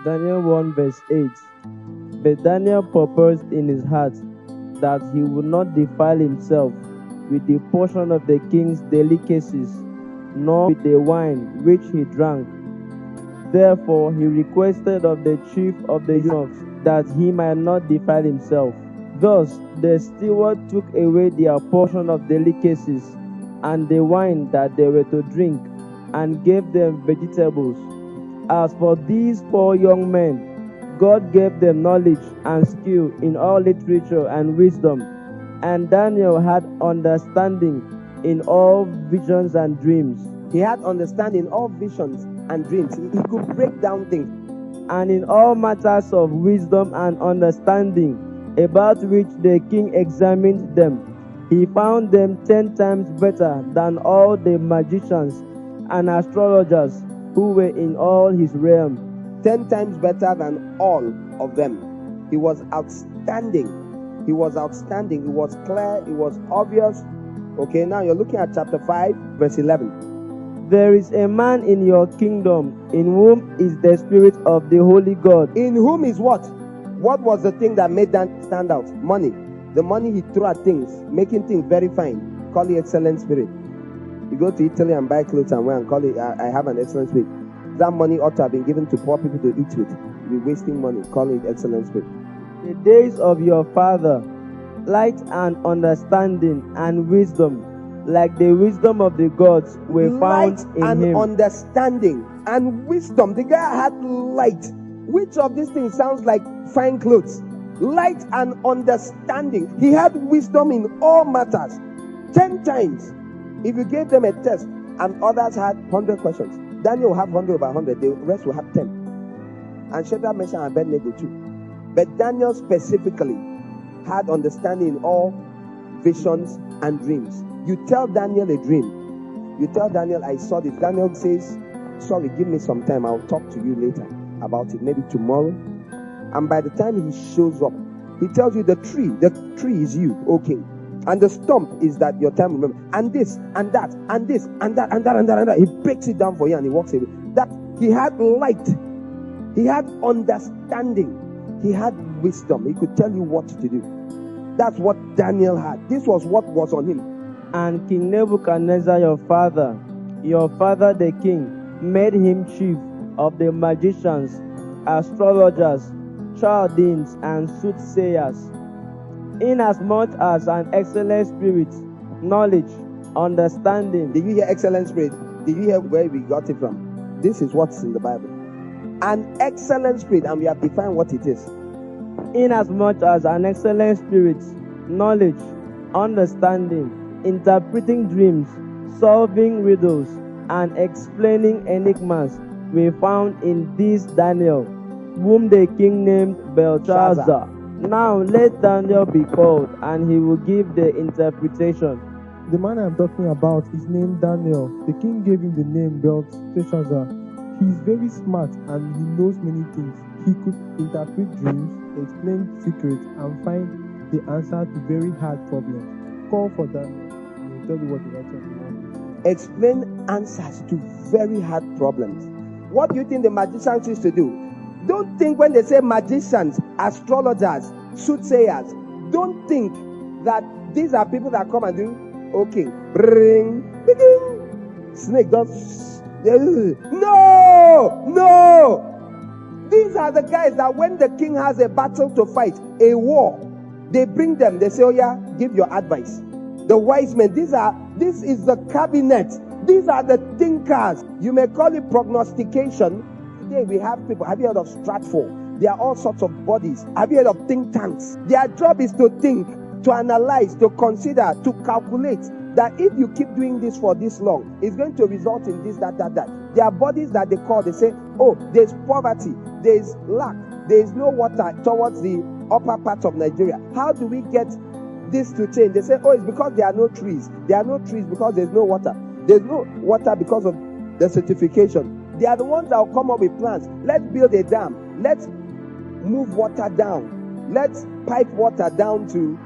Daniel 1 verse 8. But Daniel purposed in his heart that he would not defile himself with the portion of the king's delicacies, nor with the wine which he drank. Therefore he requested of the chief of the eunuchs that he might not defile himself. Thus the steward took away their portion of delicacies and the wine that they were to drink, and gave them vegetables. As for these poor young men, God gave them knowledge and skill in all literature and wisdom, and Daniel had understanding in all visions and dreams. He had understanding in all visions and dreams. He could break down things. And in all matters of wisdom and understanding, about which the king examined them, he found them 10 times better than all the magicians and astrologers who were in all his realm. 10 times better than all of them. He was outstanding. He was outstanding. It was clear. It was obvious. Okay, now you're looking at chapter 5, verse 11. There is a man in your kingdom in whom is the spirit of the holy God. In whom is what? What was the thing that made that stand out? Money. The money he threw at things, making things very fine. Call it excellent spirit. You go to Italy and buy clothes and wear and call it, I have an excellent spirit. That money ought to have been given to poor people to eat with. You're wasting money. Call it excellent spirit. The days of your father, light and understanding and wisdom, like the wisdom of the gods, were found Light in and him. understanding and wisdom. The guy had light. Which of these things sounds like fine clothes? Light and understanding. He had wisdom in all matters. 10 times. If you gave them a test and others had 100 questions, Daniel will have 100 over 100. The rest will have 10. And Shadrach, Meshach, and Abednego too. But Daniel specifically had understanding in all visions and dreams. You tell Daniel a dream. You tell Daniel, I saw this. Daniel says, sorry, give me some time. I'll talk to you later about it. Maybe tomorrow. And by the time he shows up, he tells you the tree is you, O king. And the stump is that your time, remember. And this, and that, and this, and that, and that, and that, and that. He breaks it down for you and he walks away. That he had light. He had understanding. He had wisdom. He could tell you what to do. That's what Daniel had. This was what was on him. And King Nebuchadnezzar your father the king, made him chief of the magicians, astrologers, Chaldeans, and soothsayers, inasmuch as an excellent spirit, knowledge, understanding. Did you hear excellent spirit? Did you hear where we got it from? This is what's in the Bible. An excellent spirit, and we have defined what it is. Inasmuch as an excellent spirit, knowledge, understanding, interpreting dreams, solving riddles, and explaining enigmas were found in this Daniel, whom the king named Belshazzar. Now let Daniel be called, and he will give the interpretation. The man I am talking about is named Daniel. The king gave him the name Belshazzar. He is very smart and he knows many things. He could interpret dreams, explain secrets, and find the answer to very hard problems. Call for Daniel. He will tell you what the right answer is. Explain answers to very hard problems. What do you think the magicians used to do? Don't think when they say magicians, astrologers, soothsayers, don't think that these are people that come and do, okay, bring, snake does. No! These are the guys that when the king has a battle to fight, a war, they bring them, they say, oh yeah, give your advice. The wise men, this is the cabinet. These are the thinkers. You may call it prognostication. Today we have people, have you heard of Stratford? There are all sorts of bodies. Have you heard of think tanks? Their job is to think, to analyze, to consider, to calculate that if you keep doing this for this long, it's going to result in this, that. There are bodies that they call, they say, oh, there's poverty, there's lack, there's no water towards the upper part of Nigeria. How do we get this to change? They say, oh, it's because there are no trees. There are no trees because there's no water. There's no water because of the certification. They are the ones that will come up with plans. Let's build a dam. Let's move water down. Let's pipe water down to,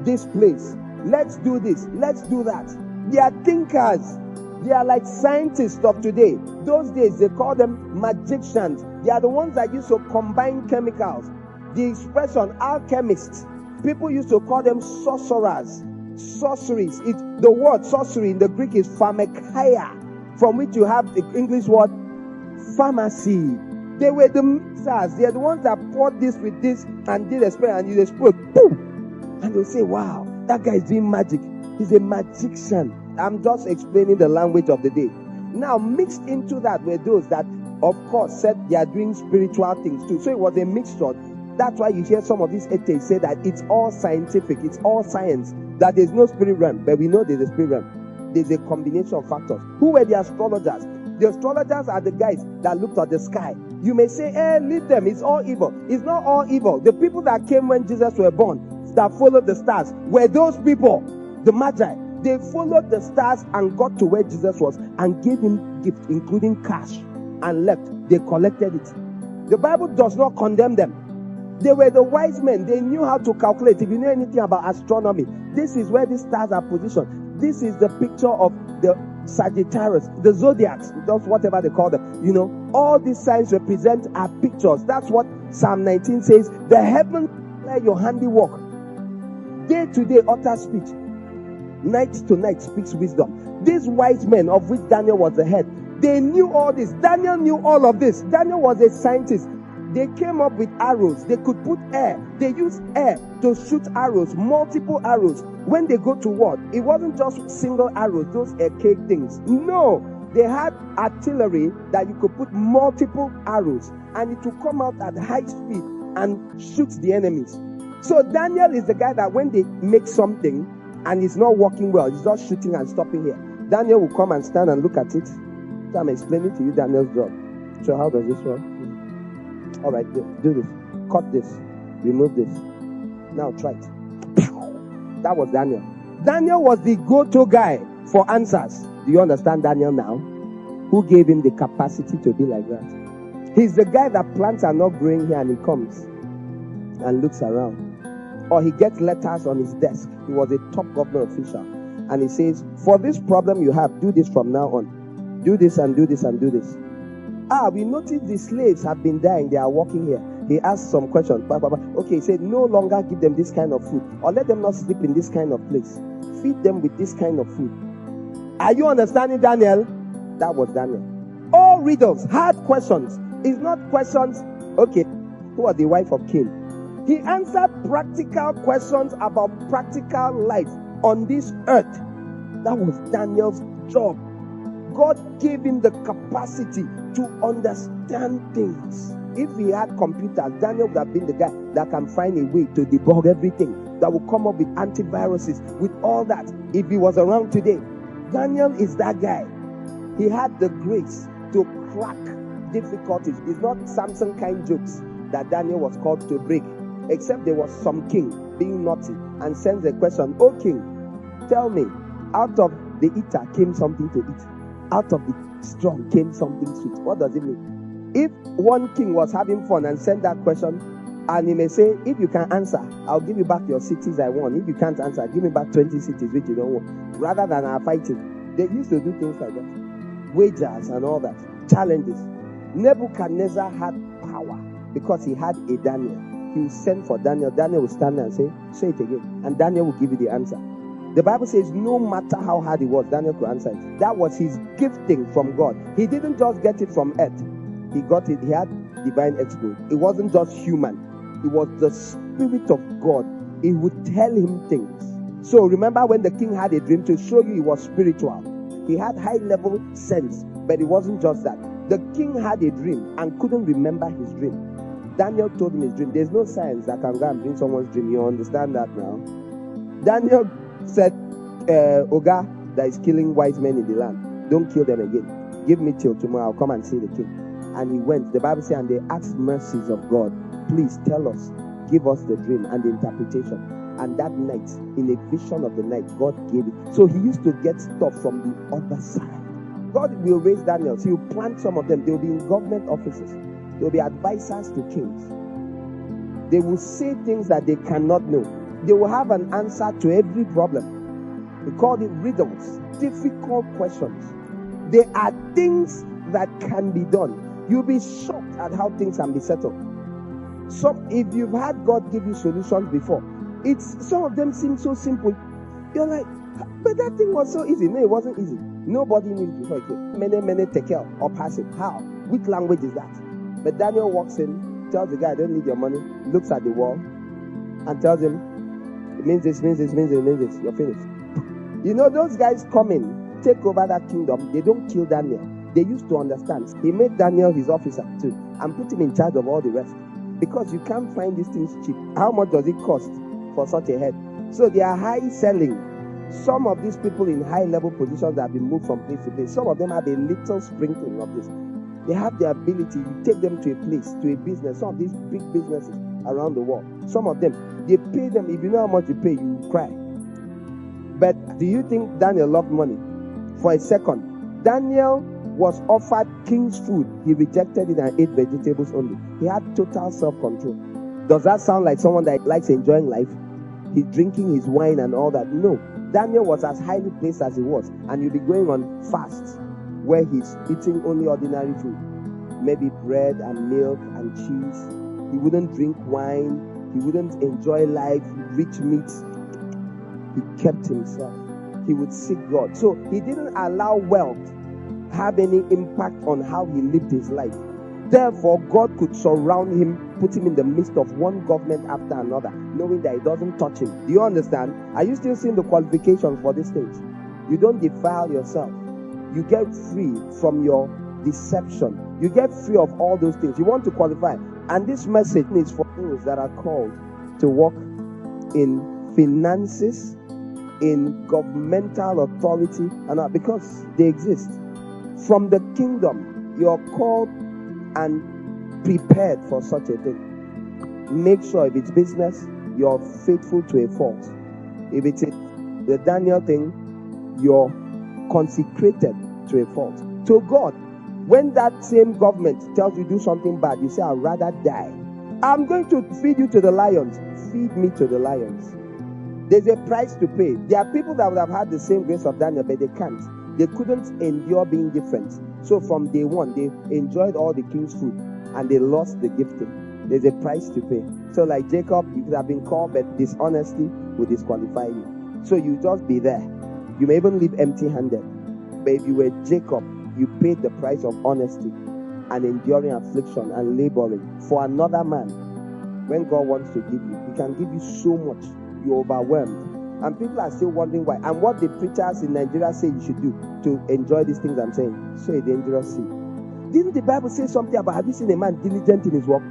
this place. Let's do this. Let's do that. They are thinkers. They are like scientists of today. Those days, they call them magicians. They are the ones that used to combine chemicals. The expression alchemists, people used to call them sorcerers, sorceries. The word sorcery in the Greek is pharmakeia, from which you have the English word pharmacy. They were the mixers. They are the ones that poured this with this and did a spray, and you explode, boom, and they'll say, wow, that guy is doing magic. He's a magician. I'm just explaining the language of the day. Now, mixed into that were those that, of course, said they are doing spiritual things too. So it was a mixture. That's why you hear some of these atheists say that it's all scientific, it's all science, that there's no spirit realm. But we know there's a spirit realm. There's a combination of factors. Who were the astrologers? The astrologers are the guys that looked at the sky. You may say, leave them, it's all evil. It's not all evil. The people that came when Jesus was born, that followed the stars, were those people, the Magi. They followed the stars and got to where Jesus was and gave him gifts, including cash, and left. They collected it. The Bible does not condemn them. They were the wise men. They knew how to calculate. If you know anything about astronomy, this is where the stars are positioned. This is the picture of the Sagittarius, the zodiacs, just whatever they call them. You know, all these signs represent our pictures. That's what Psalm 19 says. The heavens declare your handiwork. Day to day utter speech. Night to night speaks wisdom. These wise men, of which Daniel was the head, they knew all this. Daniel knew all of this. Daniel was a scientist. They came up with arrows. They could put air. They used air to shoot arrows, multiple arrows. When they go to war, it wasn't just single arrows, those archaic things. No, they had artillery that you could put multiple arrows, and it would come out at high speed and shoot the enemies. So Daniel is the guy that when they make something and it's not working well, it's just shooting and stopping here, Daniel will come and stand and look at it. So I'm explaining to you Daniel's job. So how does this work? All right, do this. Cut this. Remove this. Now try it. That was Daniel. Daniel was the go-to guy for answers. Do you understand Daniel now? Who gave him the capacity to be like that? He's the guy that plants are not growing here and he comes and looks around. Or he gets letters on his desk. He was a top government official. And he says, for this problem you have, do this from now on. Do this and do this and do this. We noticed the slaves have been dying. They are working here. He asked some questions. Okay, he said, no longer give them this kind of food, or let them not sleep in this kind of place. Feed them with this kind of food. Are you understanding Daniel? That was Daniel. All riddles, hard questions. It's not questions. Okay, who was the wife of King? He answered practical questions about practical life on this earth. That was Daniel's job. God gave him the capacity to understand things. If he had computers, Daniel would have been the guy that can find a way to debug everything, that will come up with antiviruses, with all that. If he was around today, Daniel is that guy. He had the grace to crack difficulties. It's not Samson kind jokes that Daniel was called to break, except there was some king being naughty and sends a question, "Oh king, tell me, out of the eater came something to eat. Out of the strong came something sweet." What does it mean? If one king was having fun and sent that question, and he may say, if you can answer, I'll give you back your cities I won. If you can't answer, give me back 20 cities which you don't want. Rather than our fighting. They used to do things like that. Wagers and all that. Challenges. Nebuchadnezzar had power because he had a Daniel. He will send for Daniel. Daniel will stand there and say it again. And Daniel will give you the answer. The Bible says no matter how hard it was, Daniel could answer it. That was his gifting from God. He didn't just get it from earth. He got it. He had divine exploit. It wasn't just human. It was the Spirit of God. It would tell him things. So remember when the king had a dream, to show you he was spiritual. He had high level sense, but it wasn't just that. The king had a dream and couldn't remember his dream. Daniel told him his dream. There's no science that can go and bring someone's dream. You understand that now? Daniel said, Oga that is killing wise men in the land, don't kill them again. Give me till tomorrow. I'll come and see the king. And he went. The Bible says, and they asked mercies of God. Please tell us, give us the dream and the interpretation. And that night, in a vision of the night, God gave it. So he used to get stuff from the other side. God will raise Daniels. He will plant some of them. They will be in government offices. They will be advisors to kings. They will say things that they cannot know. They will have an answer to every problem. We call it riddles, difficult questions. There are things that can be done. You'll be shocked at how things can be settled. If you've had God give you solutions before, some of them seem so simple. You're like, but that thing was so easy. No, it wasn't easy. Nobody knew it before it came. Many tekel or passive. How? Which language is that? But Daniel walks in, tells the guy, I don't need your money, looks at the wall, and tells him, it means this, means this, means this, means this. You're finished. You know, those guys come in, take over that kingdom. They don't kill Daniel. They used to understand. He made Daniel his officer too, and put him in charge of all the rest. Because you can't find these things cheap. How much does it cost for such a head? So they are high selling. Some of these people in high level positions that have been moved from place to place, some of them have a little sprinkling of this. They have the ability, you take them to a place, to a business, some of these big businesses around the world. Some of them, they pay them, if you know how much you pay, you cry. But do you think Daniel loved money? For a second, Daniel was offered king's food. He rejected it and ate vegetables only. He had total self-control. Does that sound like someone that likes enjoying life? He's drinking his wine and all that. No. Daniel was as highly placed as he was. And you'll be going on fasts where he's eating only ordinary food. Maybe bread and milk and cheese. He wouldn't drink wine. He wouldn't enjoy life, rich meats. He kept himself. He would seek God. So he didn't allow wealth have any impact on how he lived his life. Therefore, God could surround him, put him in the midst of one government after another, knowing that it doesn't touch him. Do you understand? Are you still seeing the qualifications for these things? You don't defile yourself. You get free from your deception. You get free of all those things. You want to qualify. And this message is for those that are called to walk in finances, in governmental authority, and because they exist. From the kingdom, you're called and prepared for such a thing. Make sure if it's business, you're faithful to a fault. If it's the Daniel thing, you're consecrated to a fault. To God, when that same government tells you do something bad, you say, I'd rather die. I'm going to feed you to the lions. Feed me to the lions. There's a price to pay. There are people that would have had the same grace of Daniel, but they can't. They couldn't endure being different. So from day one, they enjoyed all the king's food and they lost the gifting. There's a price to pay. So like Jacob, you could have been called, but dishonesty will disqualify you. So you just be there. You may even leave empty-handed. But if you were Jacob, you paid the price of honesty and enduring affliction and laboring for another man. When God wants to give you, He can give you so much. You're overwhelmed. And people are still wondering why. And what the preachers in Nigeria say you should do to enjoy these things I'm saying. So a dangerous sin. Didn't the Bible say something about, have you seen a man diligent in his work?